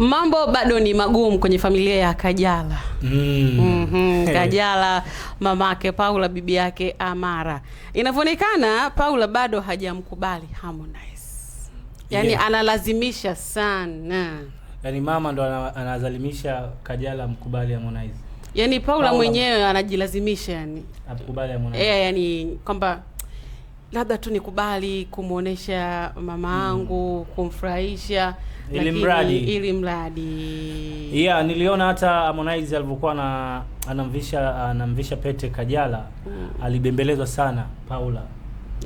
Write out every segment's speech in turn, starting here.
Mambo bado ni magumu kwenye familia ya Kajala. Kajala, mamake Paula, bibi yake Amara. Inavyoonekana Paula bado hajamkubali Harmonize. Yaani analazimisha sana. Yaani mama ndo anazalimisha Kajala mkubali Harmonize. Yaani Paula mwenyewe anajilazimisha yani. Akubali Harmonize. Yani kwamba labda tu nikubali kumuonesha mama yangu, kumfurahisha ili mradi. Yeah, niliona hata Harmonize alivyokuwa anamvisha pete Kajala, alibembelezwa sana Paula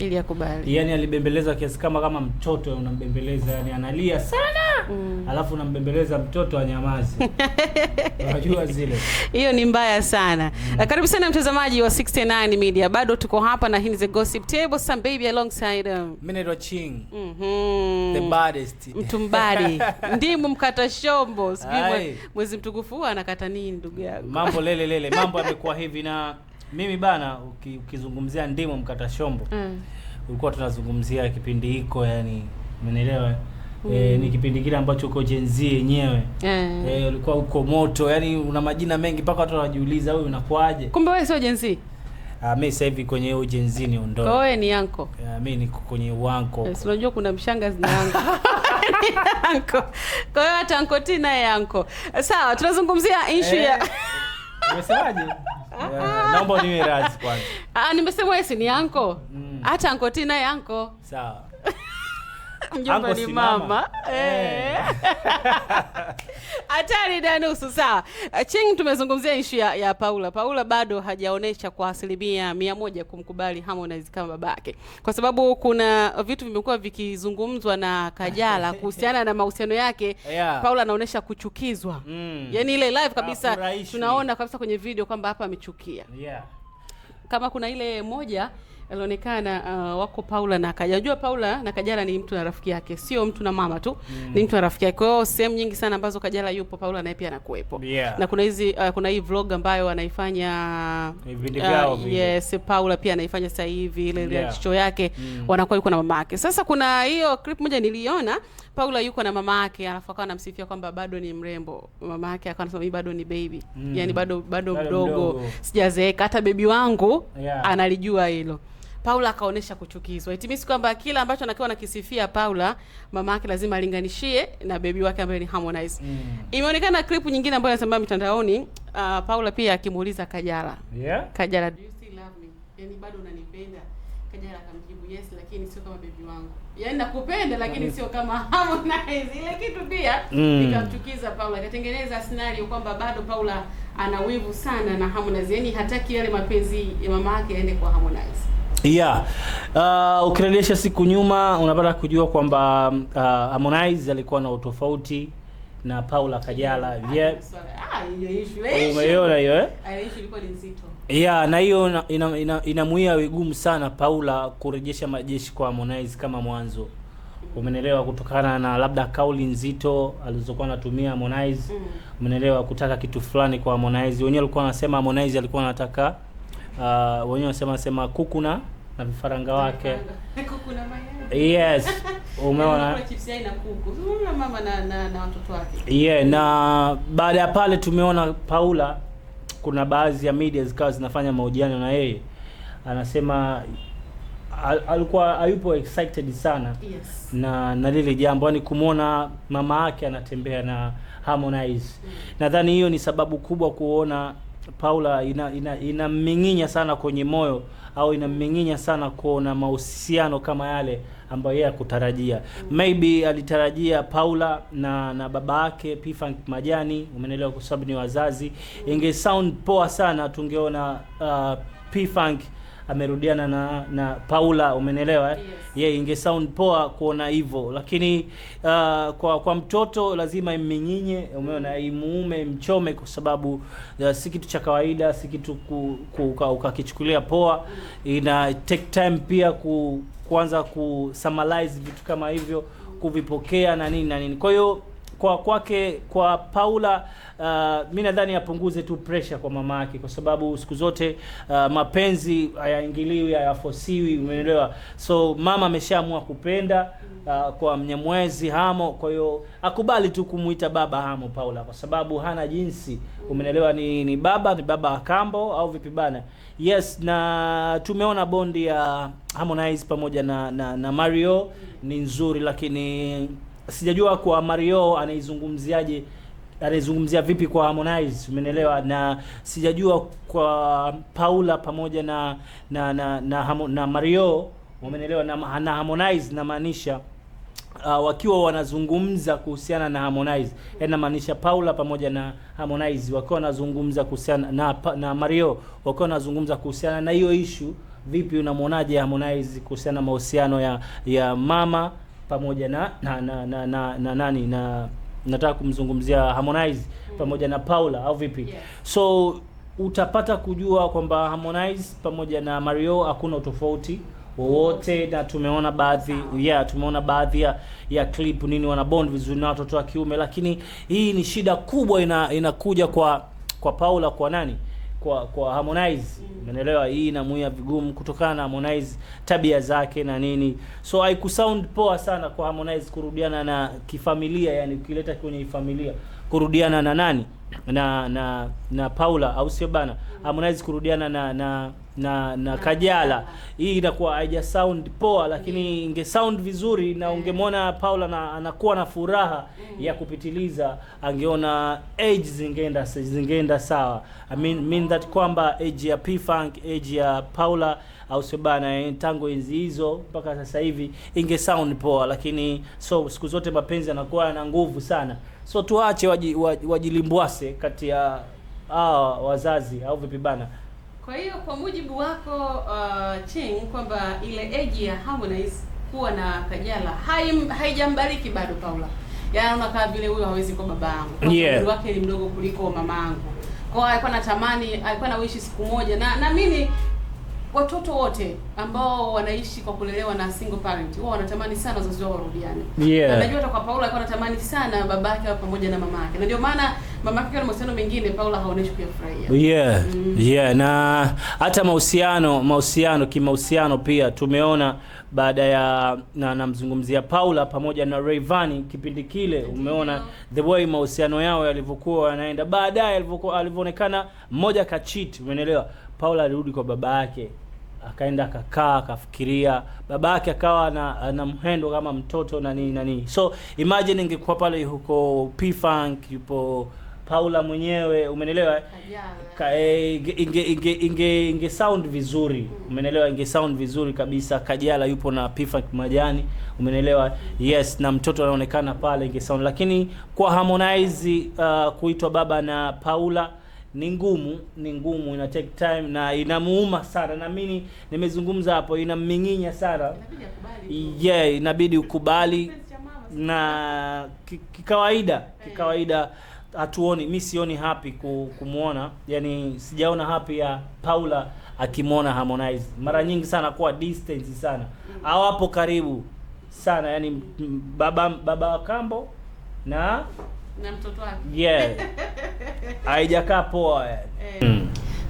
ili akubali. Yaani alibembelezwa kiasi kama mtoto unambembeleza, yani analia sana. Alafu unambembeleza mtoto anyamaze. Unajua zile. Hiyo ni mbaya sana. Karibu sana mtazamaji wa 69 Media. Bado tuko hapa na hii ni The Gossip Table, some baby alongside Minero Ching. The baddest. Mtumbadi. Ndimu mkata shombo. Mwezi mtukufu anakata nini ndugu yangu? Mambo lele. Mambo yamekuwa hivi na mimi bana ukizungumzia ndimu mkata shombo. Ulikuwa tunazungumzia kipindi hiko, yani umeelewa? Ni kipindi kile ambacho uko Gen Z yenyewe. Ulikuwa uko moto, yani una majina mengi mpaka watu wanajiuliza wewe unakuaje? Kumbe wewe sio Gen Z. Mimi sasa hivi kwenye hiyo Gen Z ni ondoa. Kwa wewe ni yanko. Mimi niko kwenye wanko. Unajua kuna mshangazi na yanko. Yanko. Kwa hiyo hata anko Tina yanko. Sawa, tunazungumzia issue ya umesemaje? Naomba niwe radhi kwanza. Nimesema wewe si ni yanko. Hata anko Tina yanko. Sawa. Mjomba ni mama. Hatari na nusu. Sawa. Ching, tumezungumzia issue ya Paula. Paula bado hajaonesha kwa 100% kumkubali Harmonize kama babake. Kwa sababu kuna vitu vimekuwa vikizungumzwa na Kajala kuhusiana na mahusiano yake. Paula anaonesha kuchukizwa. Yaani ile live kabisa tunaona kabisa kwenye video kwamba hapa amechukia. Kama kuna ile moja alionekana wako Paula na Kajala. Unajua Paula na Kajala ni mtu na rafiki yake, sio mtu na mama tu. Ni mtu na rafiki yake. Kwa hiyo sehemu nyingi sana ambazo Kajala yupo, Paula naye pia anakuepo. Na kuna hii vlog ambayo anaifanya yes, Paula pia anaifanya sasa hivi ile show yake, wanakuwa yuko na mama yake. Sasa kuna hiyo clip moja niliona Paula yuko na mama yake, alafu akawa anamsifia kwamba bado ni mrembo. Mama yake akawa anasema mimi bado ni baby. Yaani bado mdogo. Sijazeeka, hata baby wangu analijua hilo. Paula akaonesha kuchukizwa. Itimisi kwamba kila ambacho anakiwa nakisifia Paula, mama yake lazima alinganishie na baby wake ambaye ni Harmonize. Imeonekana clip nyingine ambayo inasambaa mitandaoni, Paula pia akimuuliza Kajala. Kajala, do you still love me? Yaani bado unanipenda? Kajala akamjibu yes, lakini sio kama baby wangu. Yaani nakupenda lakini sio kama Harmonize. Ile kitu pia ikamchukiza Paula. Akatengeneza scenario kwamba bado Paula ana wivu sana na Harmonize. Yaani hataki yale mapenzi ya mama yake yaende kwa Harmonize. Ukirejesha siku nyuma unapata kujua kwamba Harmonize alikuwa na utofauti na Paula Kajala. Hiyo issue. Umeona hiyo issue ilikuwa ni nzito. Na hiyo inamuia vigumu sana Paula kurejesha majeshi kwa Harmonize kama mwanzo. Umeelewa, kutokana na labda kauli nzito alizokuwa anatumia Harmonize. Umeelewa, kutaka kitu fulani kwa Harmonize. Wenyewe walikuwa wanasema Harmonize alikuwa anataka wenyewe wanasema kuku na vifaranga wake. Kuku na mayai. Yes. Umeona chips yai na kuku. Mama na watoto wake. Na baada ya pale tumeona Paula, kuna baadhi ya media zikawa zinafanya mahojiano na yeye. Anasema alikuwa hayupo excited sana. Na lile jambo, yani kumuona mama yake anatembea na Harmonize. Nadhani hiyo ni sababu kubwa kuona Paula inamminginya sana kwenye moyo, au inamminginya sana kuona mahusiano kama yale ambayo yeye hakutarajia. Maybe alitarajia Paula na baba yake P-Funk Majani, umeelewa, kwa sababu ni wazazi. Inge sound poa sana tungeona P-Funk amerudiana na Paula, umeelewa. Yeye inge sound poa kuona hivyo, lakini kwa mtoto lazima imminginye, umeona, imuume mchome, kwa sababu si kitu cha kawaida, si kitu ukakichukulia poa. Ina take time pia kuanza kusummarize vitu kama hivyo, kuvipokea na nini. Kwa hiyo kwa Paula, mimi nadhani apunguze tu pressure kwa mama yake, kwa sababu siku zote mapenzi hayaingiliwi, hayafosiwi, umeelewa? So mama ameshaamua kupenda kwa Mnyamwezi Hamo, kwa hiyo akubali tu kumuita baba Hamo Paula, kwa sababu hana jinsi, umeelewa? Ni baba wa kambo au vipi bana? Yes, na tumeona bondi ya Harmonize pamoja na Mario ni nzuri, lakini sijajua kwa Mario anaizungumzia vipi kwa Harmonize, umeelewa? Na sijajua kwa Paula pamoja na Mario, umeelewa? Na Harmonize, na maanisha wakiwa wanazungumza kuhusiana na Harmonize, maanisha Paula pamoja na Harmonize wakiwa wanazungumza kuhusiana na Mario, wakiwa wanazungumza kuhusiana na hiyo issue. Vipi, unamwonaje Harmonize kuhusiana na mahusiano ya mama pamoja na nani, na nataka kumzungumzia Harmonize pamoja na Paula au vipi? Yeah. So utapata kujua kwamba Harmonize pamoja na Mario hakuna utofauti wowote, na tumeona baadhi ya clip nini, wana bond vizuri na watoto wa kiume, lakini hii ni shida kubwa inakuja kwa Paula, kwa nani, kwa Harmonize, umeelewa? Hii inamuia vigumu kutokana na Harmonize tabia zake na nini, so haikusound poa sana kwa Harmonize kurudiana na kifamilia, yani ukileta kwenye familia kurudiana na nani na Paula, au sio bana? Harmonize kurudiana na Kajala, hii inakuwa haija sound poa, lakini inge sound vizuri na ungemwona Paula anakuwa na furaha ya kupitiliza, angeona age zingeenda sawa. I mean that kwamba age ya P-Funk, age ya Paula, au sio bana, tangu enzi hizo mpaka sasa hivi inge sound poa, lakini so siku zote mapenzi yanakuwa na nguvu sana, so tuache wajilimbwase kati ya wazazi au vipi bana? Kwa hiyo kwa mujibu wako Ching, kwamba ile age ya Harmonize kuwa na Kajala haijambariki bado Paula. Yaani unakaa vile huyo hawezi kuwa baba yangu. Umri wake ni mdogo kuliko mamangu. Kwa hiyo alikuwa na wish siku moja, na mimi watoto wote ambao wanaishi kwa kulelewa na single parent wao wanatamani sana wazazi wao warudiane. Yeah. Najua hata kwa Paula alikuwa anatamani sana babake pamoja na mamake. Na ndio maana mamake na mahusiano mengine Paula haoneshi kuyafurahia. Yeah, na hata mahusiano pia tumeona baada ya namzungumzia Paula pamoja na Rayvanny kipindi kile, umeona the way mahusiano yao yalivyokuwa yanaenda. Baadaye alivyoonekana mmoja ka cheat, umeelewa? Paula alirudi kwa baba yake, akaenda akakaa akafikiria, baba yake akawa na mhendo kama mtoto na nini. So imagine ingekuwa pale huko P-Funk, yupo Paula mwenyewe, umeelewa? Inge sound vizuri, umeelewa? Inge sound vizuri kabisa. Kajala yupo na P-Funk majani, umeelewa? Yes, na mtoto anaonekana pale, inge sound. Lakini kwa Harmonize kuitwa baba na Paula ni ngumu, ina take time na inamuuma sana, na mimi nimezungumza hapo, inamminginya sana. Inabidi ukubali, na kikawaida hatuoni, mimi sioni happy kumuona, yani sijaona happy ya Paula akimwona Harmonize. Mara nyingi sana kwa distance sana, hawapo karibu sana, yani baba wa kambo na mtoto wake. Haijakaa poa.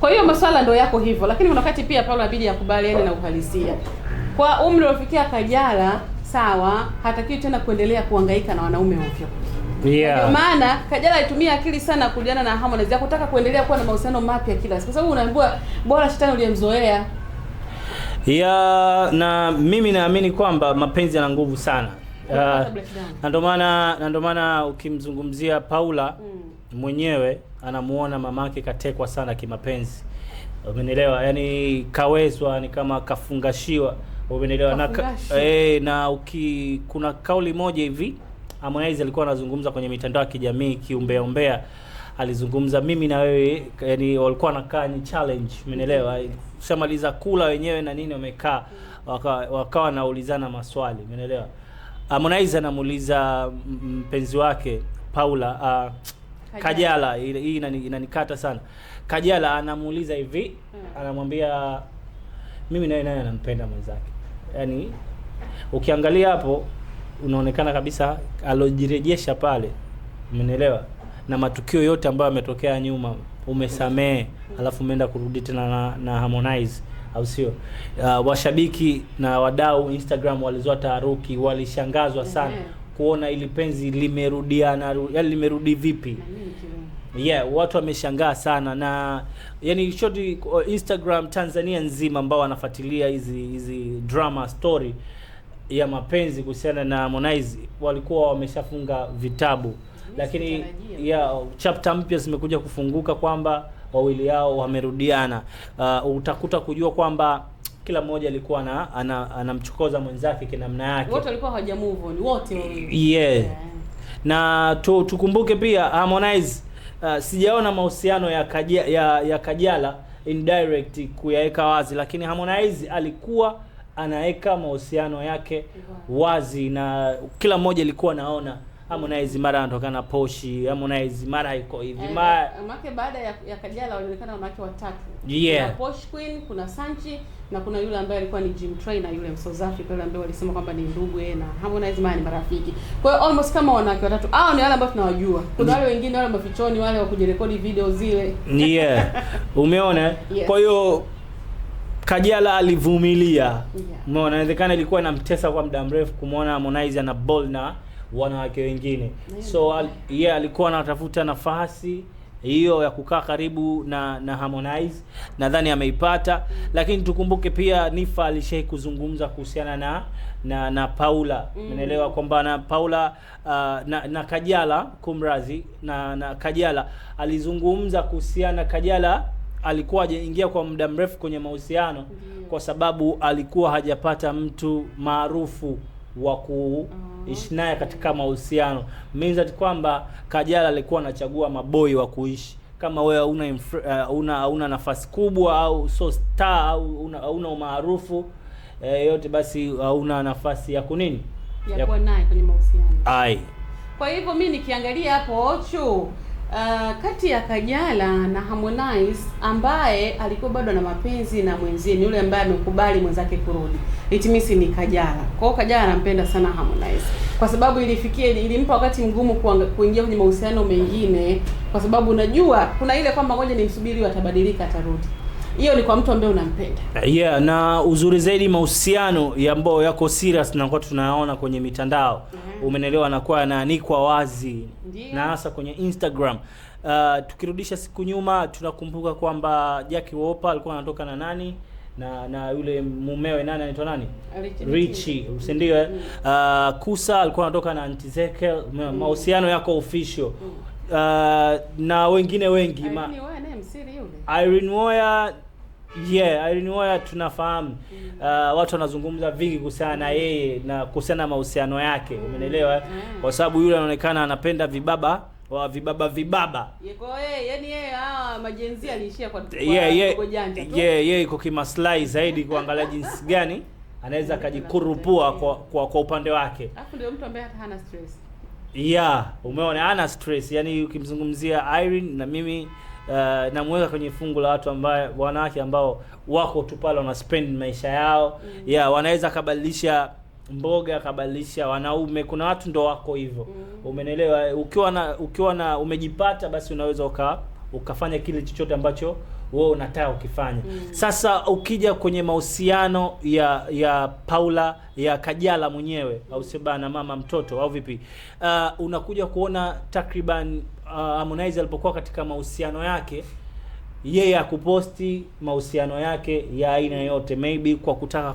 Kwa hiyo maswala ndio yako hivyo, lakini kuna wakati pia Paula inabidi akubaliane na uhalisia. Kwa umri uliofikia Kajala, sawa, hatakiwi tena kuendelea kuhangaika na wanaume ovyo. Ndio maana Kajala alitumia akili sana kujuana na Harmonize ya kutaka kuendelea kuwa na mahusiano mapya kila siku, kwa sababu unaambiwa bora shetani uliyemzoea. Na mimi naamini kwamba mapenzi yana nguvu sana. Na ndio maana ukimzungumzia Paula mwenyewe anamuona mamake katekwa sana kimapenzi, umeelewa? Yani kawezwa, ni kama kafungashiwa, umeelewa? Na kuna kauli moja hivi Harmonize alikuwa anazungumza kwenye mitandao ya kijamii kiumbea, alizungumza mimi na wewe, yani walikuwa wanakaa ni challenge, umeelewa? Shamaliza kula wenyewe na nini, wamekaa wakawa naulizana maswali, umeelewa? Harmonize anamuuliza mpenzi wake Paula, Kajala, hii inanikata sana. Kajala anamuuliza hivi, anamwambia mimi naye anampenda mwenzake. Yani ukiangalia hapo unaonekana kabisa alojirejesha pale Umenielewa? Na matukio yote ambayo yametokea nyuma umesamee, alafu umeenda kurudi tena na Harmonize, au sio? Washabiki na wadau Instagram walizua taharuki, walishangazwa sana kuona ili penzi limerudiana, yani limerudi vipi. Watu wameshangaa sana, na yani shoti Instagram Tanzania nzima ambao wanafuatilia hizi drama story ya mapenzi kuhusiana na Harmonize walikuwa wameshafunga vitabu. Lakini chapter mpya zimekuja kufunguka kwamba wawili hao wamerudiana. Utakuta kujua kwamba kila mmoja alikuwa anamchokoza mwenzake kinamna yake. Wote walikuwa hawaja move on, wote wawili. Na tukumbuke pia Harmonize sijaona mahusiano ya Kajala indirect kuyaweka wazi, lakini Harmonize alikuwa anaweka mahusiano yake wazi, na kila mmoja alikuwa anaona Harmonize mara anatoka na Poshi, Harmonize mara iko hivi mara baada ya Kajala walionekana wanawake watatu. Kuna Posh Queen, kuna Sanchi, na kuna yule ambaye alikuwa ni gym trainer yule South Africa, yule ambaye walisema kwamba ni ndugu na Harmonize ni marafiki. Kwa hiyo almost kama wanawake watatu. Hao ni wale ambao tunawajua. Kuna wale wengine wale mafichoni, wale wa kujirekodi video zile. Umeona? Kwa hiyo Kajala alivumilia. Umeona, inawezekana ilikuwa inamtesa kwa muda mrefu kumuona Harmonize ana ball na wanawake wengine. So alikuwa anatafuta nafasi hiyo ya kukaa karibu na Harmonize. Nadhani ameipata. Lakini tukumbuke pia Nifa alishai kuzungumza kuhusiana na Paula. Umeelewa kwamba na Paula na Kajala kumrazi na Kajala alizungumza kuhusiana. Kajala alikuwa hajaingia kwa muda mrefu kwenye mahusiano kwa sababu alikuwa hajapata mtu maarufu wa kuishi naye katika mahusiano. Means that kwamba Kajala alikuwa anachagua maboi wa kuishi. Kama wewe una nafasi kubwa au so star au una umaarufu yote, basi hauna nafasi ya kunini ya kuwa naye kwenye mahusiano. Kwa hivyo mimi nikiangalia hapo Ochu, kati ya Kajala na Harmonize ambaye alikuwa bado na mapenzi na mwenzie, ni yule ambaye amekubali mwenzake kurudi, itimisi ni Kajala. Kwa hiyo Kajala anampenda sana Harmonize kwa sababu ilimpa wakati mgumu kuingia kwenye mahusiano mengine, kwa sababu unajua kuna ile kwamba ngoja nimsubiri atabadilika atarudi. Hiyo ni kwa mtu ambaye unampenda. Na uzuri zaidi mahusiano ambayo yako serious na kwa tunayaona kwenye mitandao. Umenelewa, anakuwa anaanikwa wazi. Na hasa kwenye Instagram. Tukirudisha siku nyuma tunakumbuka kwamba Jackie Wolper alikuwa anatoka na nani? Na yule mumewe nani anaitwa nani? Richie, usindio? Kusa alikuwa anatoka na Auntie Zekel. Mahusiano yako official. Na wengine wengi Irene Uwoya Irene Uwoya tunafahamu. Watu wanazungumza vingi kuhusiana na yeye na kuhusiana na mahusiano yake. Umeelewa? Kwa sababu yule anaonekana anapenda vibaba. Yani yeye majenzi aliishia kwa janja tu. Yeye iko kimaslahi zaidi kuangalia jinsi gani anaweza akajikurupua kwa upande wake. Alafu ndio mtu ambaye hata hana stress. Umeona hana stress. Yani ukimzungumzia Irene, na mimi namweka kwenye fungu la watu ambao wanawake ambao wako tu pale wana spend maisha yao. Wanaweza kabadilisha mboga, kabadilisha wanaume. Kuna watu ndo wako hivyo. Umeelewa? Ukiwa na umejipata, basi unaweza ukafanya kile chochote ambacho wewe unataka ukifanya. Sasa ukija kwenye mahusiano ya Paula ya Kajala mwenyewe au sebana mama mtoto au vipi, unakuja kuona takriban Harmonize alipokuwa katika mahusiano yake, yeye akuposti mahusiano yake ya aina yote, maybe kwa kutaka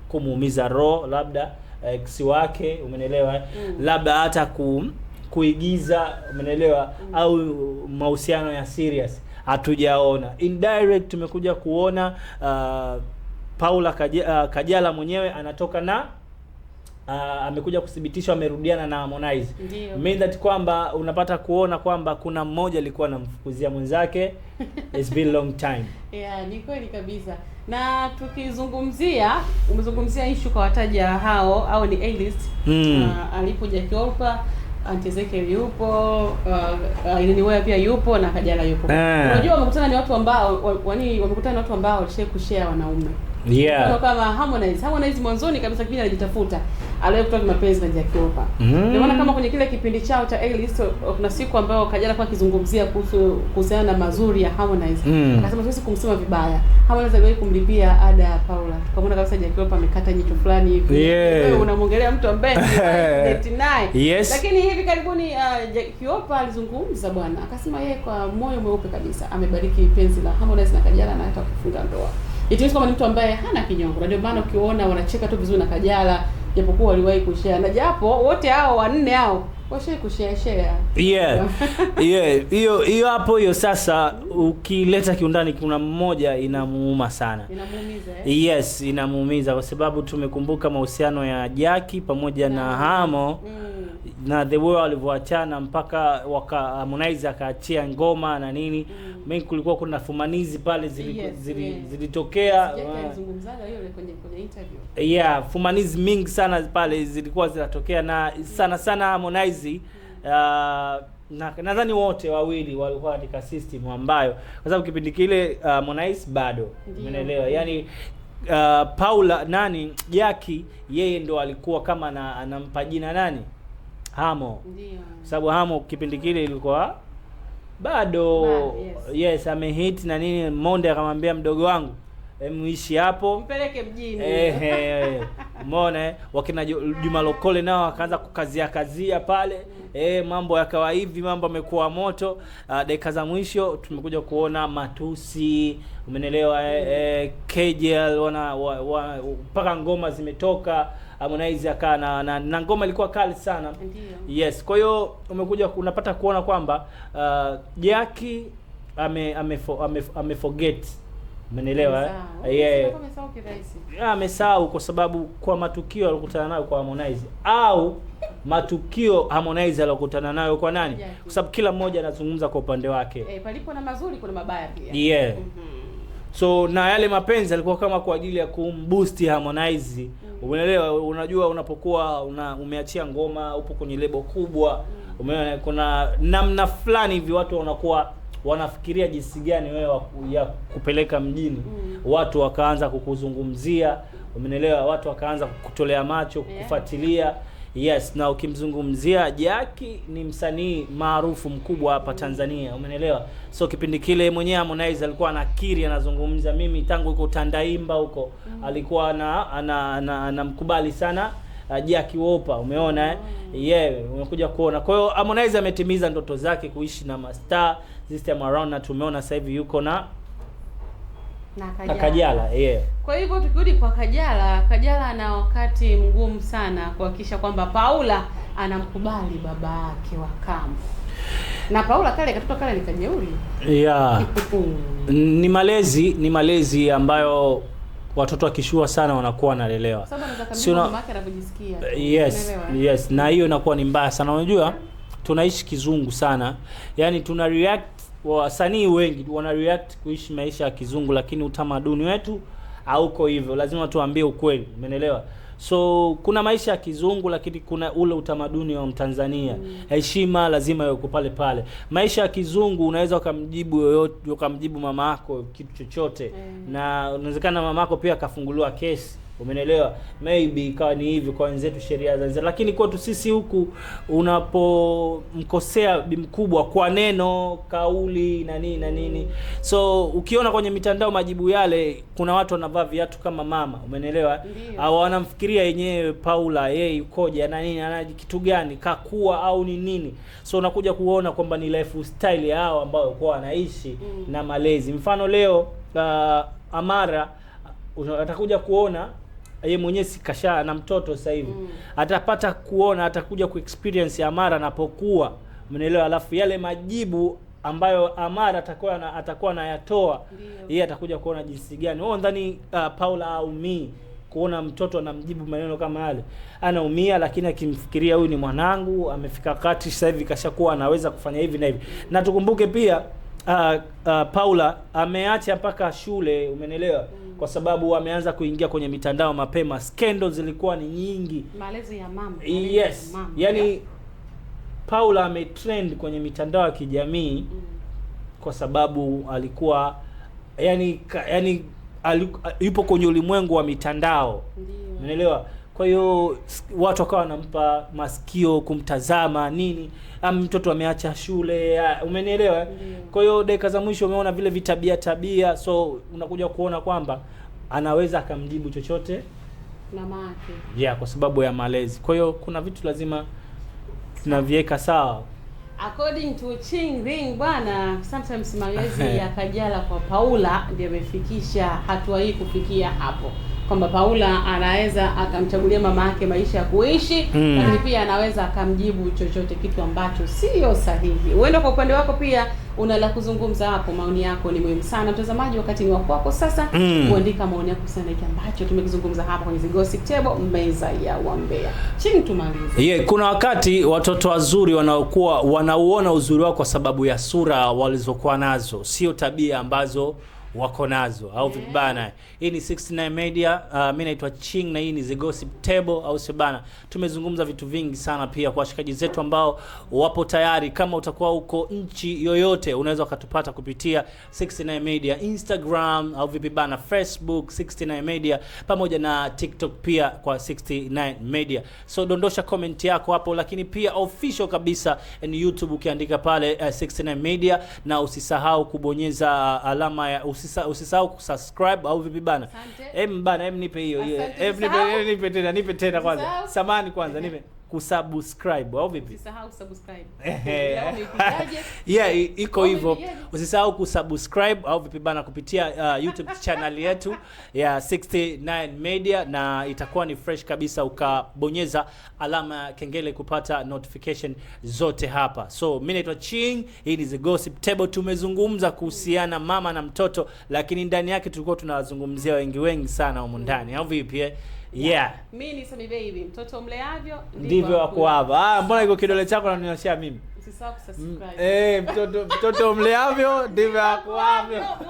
kumuumiza roho labda ex wake, umeelewa? Labda hata kuigiza, umeelewa? Au mahusiano ya serious hatujaona. Indirect tumekuja kuona Paula Kajala mwenyewe anatoka na amekuja kuthibitisha amerudiana na Harmonize. Mean that kwamba unapata kuona kwamba kuna mmoja alikuwa anamfukuzia mwenzake. It's been long time. Ni kweli kabisa. Na umezungumzia issue kwa wataja hao au ni A-list. Alipo Jackie Wolper, Auntie Zekel yupo, Irene Uwoya pia yupo na Kajala yupo. Unajua wamekutana ni watu ambao wamekutana na watu ambao walishare kushare wanaume. Yeah. Kama Harmonize mwanzoni kabisa kipindi anajitafuta, aliwahi kutoka mapenzi na Jackie Wolper. Ndio maana kama kwenye kile kipindi chao cha A-List kuna siku ambayo Kajala kwa kizungumzia kuhusiana na mazuri ya Harmonize. Akasema siwezi kumsema vibaya. Harmonize aliwahi kumlipia ada ya Paula. Tukamwona kabisa Jackie Wolper amekata jicho fulani hivi. Wewe unamwongelea mtu ambaye ni naye. Yes. Lakini hivi karibuni Jackie Wolper alizungumza bwana. Akasema yeye kwa moyo mweupe kabisa amebariki penzi la Harmonize na Kajala na hata kufunga ndoa. Itiwezi kama ni mtu ambaye hana kinyongo. Na ndio maana ukiona wanacheka tu vizuri na Kajala, japokuwa waliwahi kushare. Na japo wote hao wanne hao washawahi kushare. Yeah. Yeah, hiyo hapo hiyo sasa ukileta kiundani kuna mmoja inamuuma sana. Inamuumiza Yes, inamuumiza kwa sababu tumekumbuka mahusiano ya Jackie pamoja na Hamo. Na the way walivyoachana mpaka Harmonize akaachia ngoma na nini. Mimi kulikuwa kuna fumanizi pale zilitokea. Alizungumzaga yule kwenye interview. Yeah, fumanizi mingi sana pale zilikuwa zinatokea na sana Harmonize nadhani wote wawili walikuwa katika system ambayo kwa sababu kipindi kile Harmonize bado umeelewa. Yaani Paula Jackie yeye ndo alikuwa kama anampa jina nani? Hamo. Ndio. Sababu Hamo kipindi kile ilikuwa bado yes amehit na nini. Monde akamwambia mdogo wangu muishi hapo mpeleke mjini. Umeona wakina Juma Lokole nao akaanza kukazia pale. Mambo yakawa hivi, mambo yamekuwa moto. Dakika za mwisho tumekuja kuona matusi, umeelewa, KJL mpaka ngoma zimetoka. Harmonize akaa na ngoma ilikuwa kali sana. Ndiyo. Yes, kwa hiyo umekuja unapata kuona kwamba Jackie forget. Umeelewa? Amesahau kwa sababu kwa matukio aliyokutana nayo kwa Harmonize au matukio Harmonize aliyokutana nayo kwa nani? Kwa sababu kila mmoja anazungumza kwa upande wake. Palipo na mazuri kuna mabaya pia. Yeah. So na yale mapenzi alikuwa kama kwa ajili ya kumboost Harmonize. Umeelewa? Unajua unapokuwa umeachia ngoma, upo kwenye lebo kubwa, umeona kuna namna fulani hivi watu wanafikiria jinsi gani wewe ya kupeleka mjini. Watu wakaanza kukuzungumzia, umeelewa, watu wakaanza kukutolea macho, kukufuatilia. Yes, na ukimzungumzia Jackie ni msanii maarufu mkubwa hapa Tanzania, umeelewa. So kipindi kile mwenyewe Harmonize alikuwa anakiri, anazungumza mimi tangu yuko Tandaimba huko alikuwa anamkubali sana Jackie Wolper, umeona umekuja kuona. Kwa hiyo Harmonize ametimiza ndoto zake kuishi na mastaa this time around, na tumeona sasa hivi yuko na Kajala. Kwa hivyo tukirudi kwa Kajala ana wakati mgumu sana kuhakikisha kwamba Paula anamkubali baba yake wa kambo. Na Paula katoto kale ni kajeuri. Yeah. Ni malezi ambayo watoto wakishua sana wanakuwa wanalelewa. Sio mama yake anajisikia. Yes, na hiyo inakuwa ni mbaya sana. Unajua tunaishi kizungu sana. Yaani tuna react, wasanii wengi wana react kuishi maisha ya kizungu, lakini utamaduni wetu hauko hivyo. Lazima tuambie ukweli, umeelewa? So kuna maisha ya kizungu lakini kuna ule utamaduni wa Mtanzania. Heshima lazima iwe pale. Maisha ya kizungu unaweza ukamjibu yoyote, ukamjibu mama yako kitu chochote. Na inawezekana mama yako pia akafunguliwa kesi, umeelewa, maybe ikawa ni hivi kwa wenzetu sheria za nje. Lakini kwetu sisi huku unapomkosea bimkubwa kwa neno, kauli na nini. So ukiona kwenye mitandao majibu yale, kuna watu wanavaa viatu kama mama, umeelewa, au wanamfikiria yenyewe Paula yeye yukoje na nini, anaji kitu gani, kakua au ni nini. So unakuja kuona kwamba ni lifestyle yao ambao kwa wanaishi na malezi. Mfano leo Amara atakuja kuona yeye mwenyewe sikasha na mtoto sasa hivi. Atapata kuona, atakuja kuexperience Amara anapokuwa, umeelewa, alafu yale majibu ambayo Amara atakuwa anayatoa, yeye atakuja kuona jinsi gani. Wewe ndani Paula aumii kuona mtoto anamjibu maneno kama yale. Anaumia, lakini akimfikiria huyu ni mwanangu, amefika wakati sasa hivi kashakuwa anaweza kufanya hivi na hivi. Na tukumbuke pia Paula ameacha mpaka shule, umeelewa, kwa sababu ameanza kuingia kwenye mitandao mapema. Scandals zilikuwa ni nyingi. Malezi ya mama. Yes. Yaani Paula ametrend kwenye mitandao ya kijamii kwa sababu alikuwa yani yupo kwenye ulimwengu wa mitandao. Umeelewa? Kwa hiyo watu wakawa wanampa masikio kumtazama nini, mtoto ameacha shule, umenielewa? Kwa hiyo dakika za mwisho umeona vile vitabia, so unakuja kuona kwamba anaweza akamjibu chochote mama yake. Yeah, kwa sababu ya malezi. Kwa hiyo kuna vitu lazima tunaviweka sawa. According to Ching Ring bwana, sometimes malezi ya Kajala kwa Paula ndio yamefikisha hatua hii kufikia hapo. Kwamba Paula anaweza akamchagulia mama yake maisha ya kuishi, lakini pia anaweza akamjibu chochote kitu ambacho sio sahihi. Uende kwa upande wako pia una la kuzungumza hapo, maoni yako ni muhimu sana. Mtazamaji, wakati ni wa kwako sasa kuandika maoni yako kuhusiana na kile ambacho tumekizungumza hapa kwenye Gossip Table, meza ya wambea. Chini tumalize. Yeah, kuna wakati watoto wazuri wanauona uzuri wao kwa sababu ya sura walizokuwa nazo, sio tabia ambazo wako nazo au vipi bana. Hii ni 69 Media, mimi naitwa Ching na hii ni The Gossip Table au sebana. Tumezungumza vitu vingi sana pia kwa washikaji zetu ambao wapo tayari. Kama utakuwa huko nchi yoyote unaweza ukatupata kupitia 69 Media Instagram au vipi bana, Facebook 69 Media pamoja na TikTok pia kwa 69 Media. So dondosha comment yako hapo, lakini pia official kabisa ni YouTube ukiandika pale 69 Media, na usisahau kubonyeza alama ya usisahau kusubscribe au vipi bana. Bana, nipe hiyo. Nipe tena kwanza. Samani kwanza nipe kusubscribe au vipi? Usisahau kusubscribe. Yeah, iko hivyo. Usisahau kusubscribe au vipi bana kupitia YouTube channel yetu ya 69 Media, na itakuwa ni fresh kabisa ukabonyeza alama ya kengele kupata notification zote hapa. So mimi naitwa Ching, hii ni The Gossip Table. Tumezungumza kuhusiana mama na mtoto, lakini ndani yake tulikuwa tunawazungumzia wengi sana huko ndani au vipi? Yeah. Mimi ni Sami Baby, mtoto mleavyo ndivyo wako hapa. Mbona iko kidole chako unanioshia mimi? Usisahau kusubscribe. Mtoto mleavyo ndivyo wako hapo.